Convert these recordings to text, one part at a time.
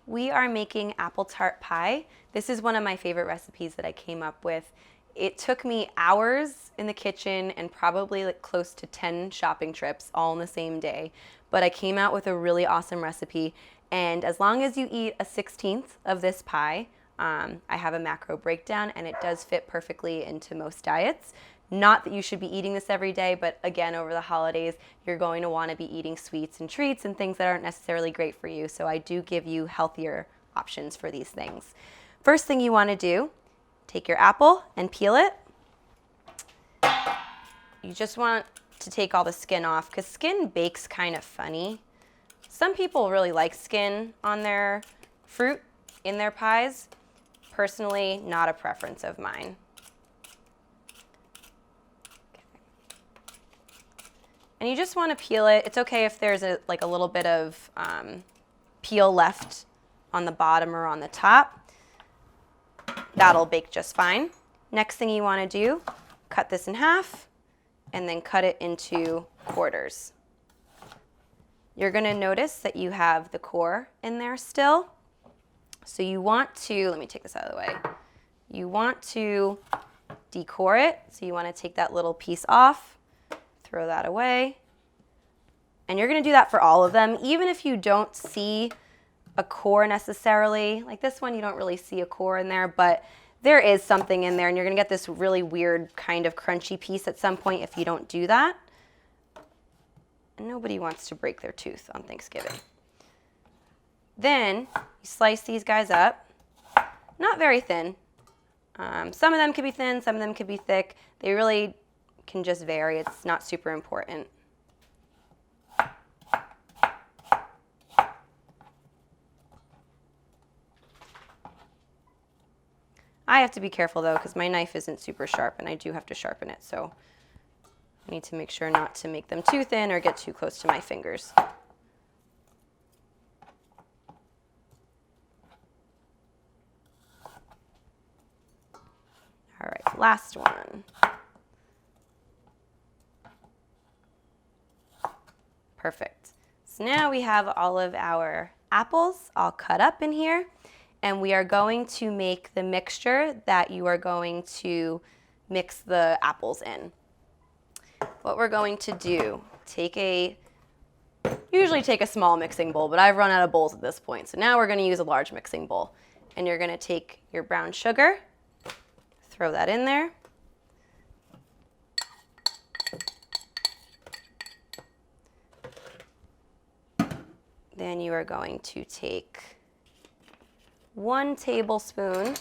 We are making apple tart pie. This is one of my favorite recipes that I came up with. It took me hours in the kitchen and probably like close to 10 shopping trips all in the same day. But I came out with a really awesome recipe. And as long as you eat a 1/16 of this pie, I have a macro breakdown and it does fit perfectly into most diets. Not that you should be eating this every day, but again, over the holidays, you're going to want to be eating sweets and treats and things that aren't necessarily great for you. So I do give you healthier options for these things. First thing you want to do, take your apple and peel it. You just want to take all the skin off because skin bakes kind of funny. Some people really like skin on their fruit in their pies. Personally, not a preference of mine. And you just want to peel it. It's okay if there's a little bit of peel left on the bottom or on the top. That'll bake just fine. Next thing you want to do, cut this in half and then cut it into quarters. You're going to notice that you have the core in there still. So you want to, let me take this out of the way. You want to decore it. So you want to take that little piece off. Throw that away. And you're going to do that for all of them, even if you don't see a core necessarily. Like this one, you don't really see a core in there, but there is something in there, and you're going to get this really weird kind of crunchy piece at some point if you don't do that. And nobody wants to break their tooth on Thanksgiving. Then you slice these guys up, not very thin. Some of them could be thin, some of them could be thick. They really can just vary. It's not super important. I have to be careful though because my knife isn't super sharp and I do have to sharpen it, so I need to make sure not to make them too thin or get too close to my fingers. All right, last one. Perfect. So now we have all of our apples all cut up in here, and we are going to make the mixture that you are going to mix the apples in. What we're going to do, usually take a small mixing bowl, but I've run out of bowls at this point, so now we're going to use a large mixing bowl. And you're going to take your brown sugar, throw that in there. Then you are going to take 1 teaspoon.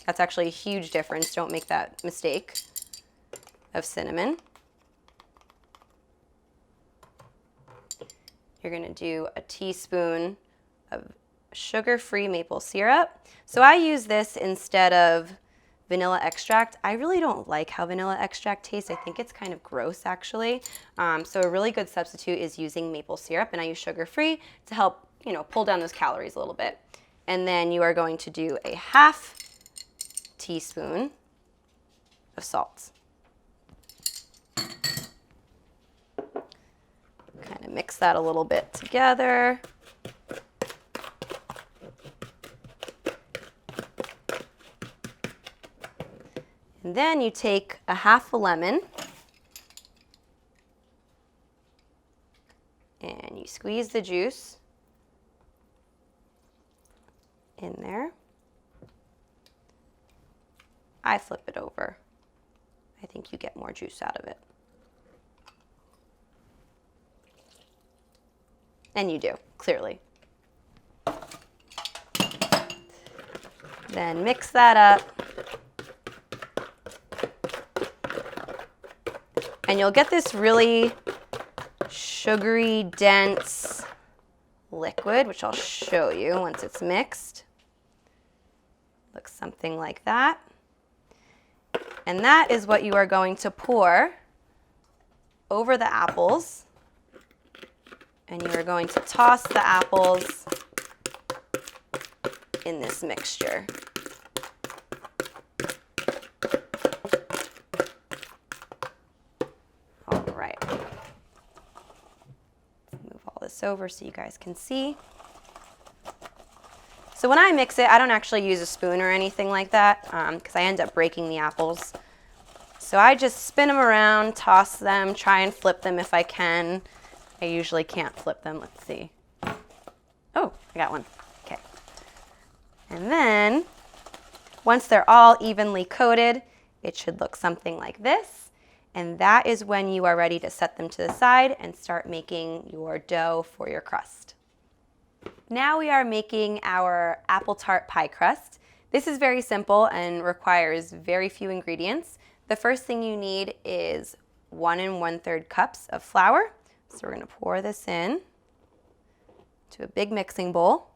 That's actually a huge difference. Don't make that mistake. Of cinnamon. You're going to do a teaspoon of sugar-free maple syrup. So I use this instead of vanilla extract. I really don't like how vanilla extract tastes. I think it's kind of gross actually. So a really good substitute is using maple syrup, and I use sugar-free to help, pull down those calories a little bit. And then you are going to do a 1/2 teaspoon of salt. Kind of mix that a little bit together. And then you take a 1/2 lemon and you squeeze the juice in there. I flip it over. I think you get more juice out of it. And you do, clearly. Then mix that up. And you'll get this really sugary, dense liquid, which I'll show you once it's mixed. Looks something like that. And that is what you are going to pour over the apples. And you are going to toss the apples in this mixture. All right. Move all this over so you guys can see. So when I mix it, I don't actually use a spoon or anything like that because I end up breaking the apples. So I just spin them around, toss them, try and flip them if I can. I usually can't flip them. Let's see. Oh, I got one. Okay. And then once they're all evenly coated, it should look something like this. And that is when you are ready to set them to the side and start making your dough for your crust. Now we are making our apple tart pie crust. This is very simple and requires very few ingredients. The first thing you need is 1 1/3 cups of flour. So we're going to pour this in to a big mixing bowl.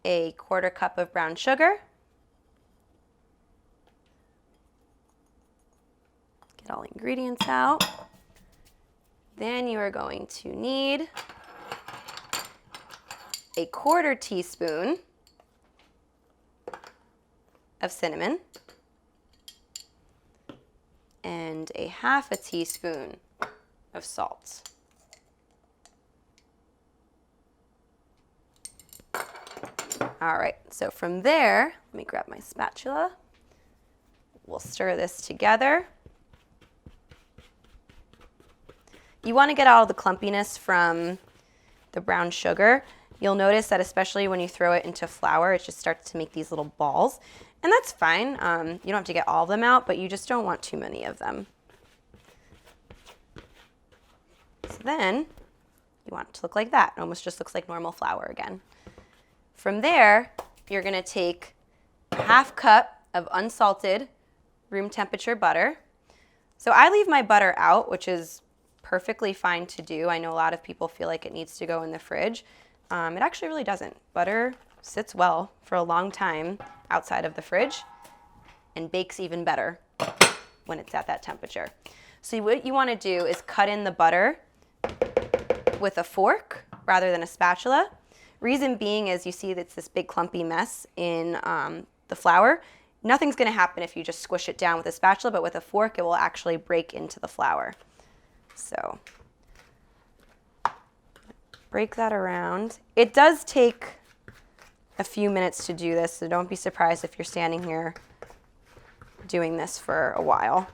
A 1/4 cup of brown sugar. Get all the ingredients out. Then you are going to need a 1/4 teaspoon of cinnamon and a 1/2 teaspoon of salt. All right, so from there, let me grab my spatula. We'll stir this together. You want to get all the clumpiness from the brown sugar. You'll notice that especially when you throw it into flour, it just starts to make these little balls. And that's fine. You don't have to get all of them out, but you just don't want too many of them. So then you want it to look like that. It almost just looks like normal flour again. From there, you're going to take a 1/2 cup of unsalted room temperature butter. So I leave my butter out, which is perfectly fine to do. I know a lot of people feel like it needs to go in the fridge. It actually really doesn't. Butter sits well for a long time outside of the fridge and bakes even better when it's at that temperature. So what you want to do is cut in the butter with a fork rather than a spatula. Reason being is you see that's this big clumpy mess in the flour. Nothing's going to happen if you just squish it down with a spatula, but with a fork it will actually break into the flour. So break that around. It does take a few minutes to do this, so don't be surprised if you're standing here doing this for a while.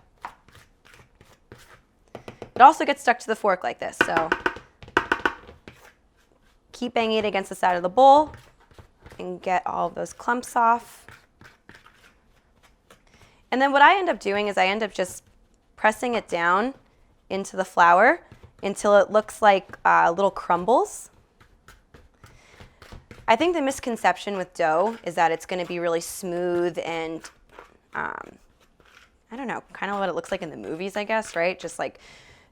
It also gets stuck to the fork like this, so keep banging it against the side of the bowl and get all of those clumps off. And then what I end up doing is I end up just pressing it down into the flour until it looks like little crumbles. I think the misconception with dough is that it's going to be really smooth and, I don't know, kind of what it looks like in the movies, I guess, right? Just like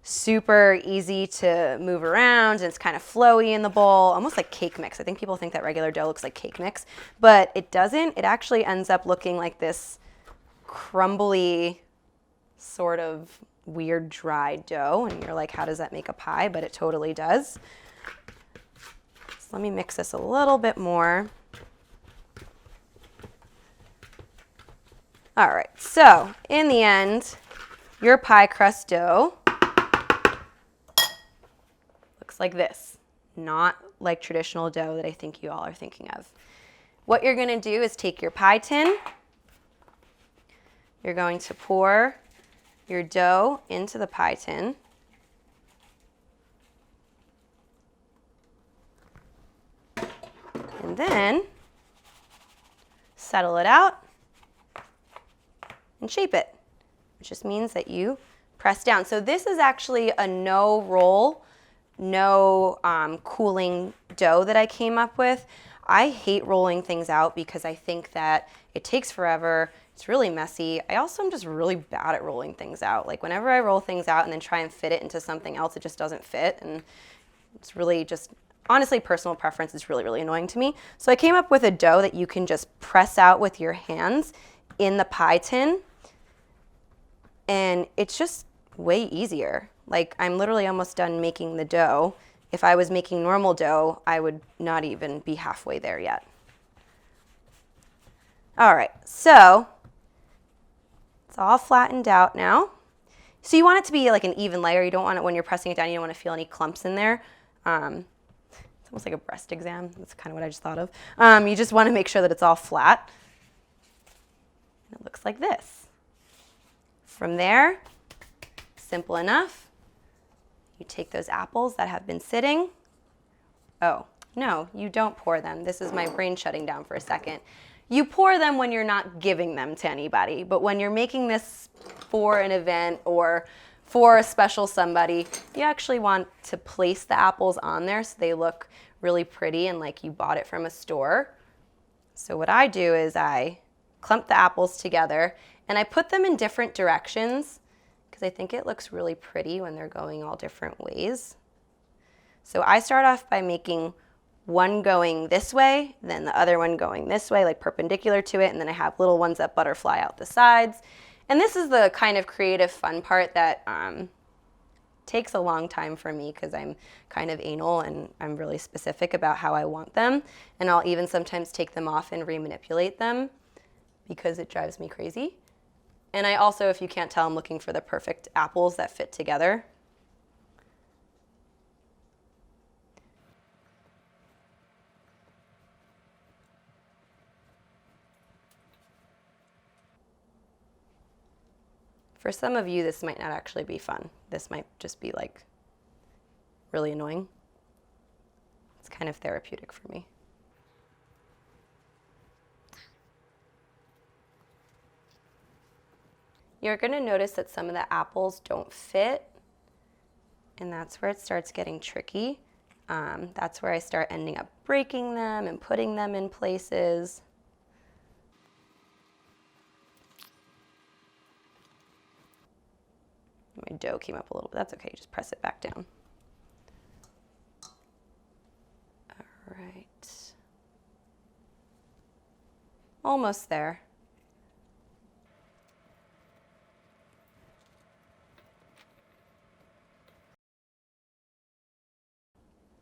super easy to move around and it's kind of flowy in the bowl, almost like cake mix. I think people think that regular dough looks like cake mix, but it doesn't. It actually ends up looking like this crumbly sort of weird dry dough, and you're like, how does that make a pie? But it totally does. So let me mix this a little bit more. All right, so in the end, your pie crust dough looks like this, not like traditional dough that I think you all are thinking of. What you're gonna do is take your pie tin, you're going to pour your dough into the pie tin. And then settle it out and shape it, which just means that you press down. So this is actually a no roll, no cooling dough that I came up with. I hate rolling things out because I think that it takes forever. It's really messy. I also am just really bad at rolling things out. Like whenever I roll things out and then try and fit it into something else, it just doesn't fit. And it's really just, honestly, personal preference is really, really annoying to me. So I came up with a dough that you can just press out with your hands in the pie tin. And it's just way easier. Like I'm literally almost done making the dough. If I was making normal dough, I would not even be halfway there yet. All right, so it's all flattened out now. So you want it to be like an even layer. You don't want it when you're pressing it down, you don't want to feel any clumps in there. It's almost like a breast exam. That's kind of what I just thought of. You just want to make sure that it's all flat. And it looks like this. From there, simple enough. You take those apples that have been sitting. Oh, no, you don't pour them. This is my brain shutting down for a second. You pour them when you're not giving them to anybody, but when you're making this for an event or for a special somebody, you actually want to place the apples on there so they look really pretty and like you bought it from a store. So what I do is I clump the apples together and I put them in different directions because I think it looks really pretty when they're going all different ways. So I start off by making one going this way, then the other one going this way, like perpendicular to it, and then I have little ones that butterfly out the sides. And this is the kind of creative fun part that takes a long time for me because I'm kind of anal and I'm really specific about how I want them. And I'll even sometimes take them off and remanipulate them because it drives me crazy. And I also, if you can't tell, I'm looking for the perfect apples that fit together. For some of you, this might not actually be fun. This might just be like really annoying. It's kind of therapeutic for me. You're going to notice that some of the apples don't fit, and that's where it starts getting tricky. That's where I start ending up breaking them and putting them in places. My dough came up a little bit. That's okay, just press it back down. All right. Almost there.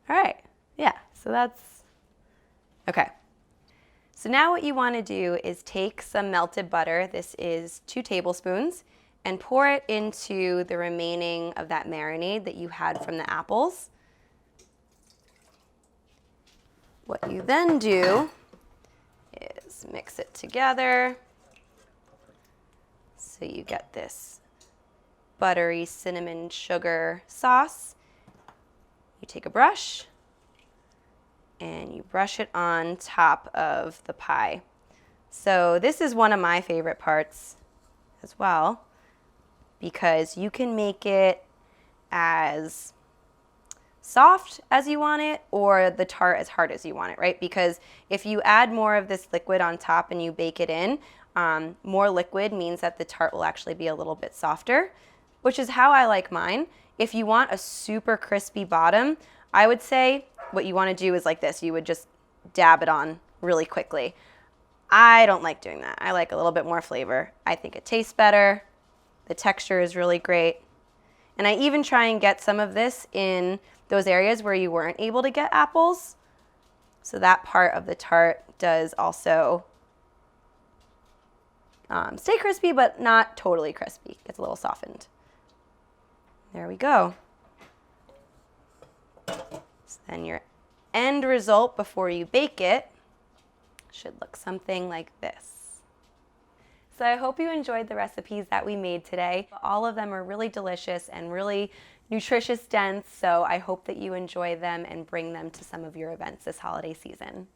All right, yeah, so that's, okay. So now what you want to do is take some melted butter, this is 2 tablespoons, and pour it into the remaining of that marinade that you had from the apples. What you then do is mix it together so you get this buttery cinnamon sugar sauce. You take a brush and you brush it on top of the pie. So this is one of my favorite parts as well, because you can make it as soft as you want it or the tart as hard as you want it, right? Because if you add more of this liquid on top and you bake it in, more liquid means that the tart will actually be a little bit softer, which is how I like mine. If you want a super crispy bottom, I would say what you want to do is like this. You would just dab it on really quickly. I don't like doing that. I like a little bit more flavor. I think it tastes better. The texture is really great. And I even try and get some of this in those areas where you weren't able to get apples. So that part of the tart does also stay crispy, but not totally crispy. Gets a little softened. There we go. So then your end result before you bake it should look something like this. So I hope you enjoyed the recipes that we made today. All of them are really delicious and really nutritious dense, so I hope that you enjoy them and bring them to some of your events this holiday season.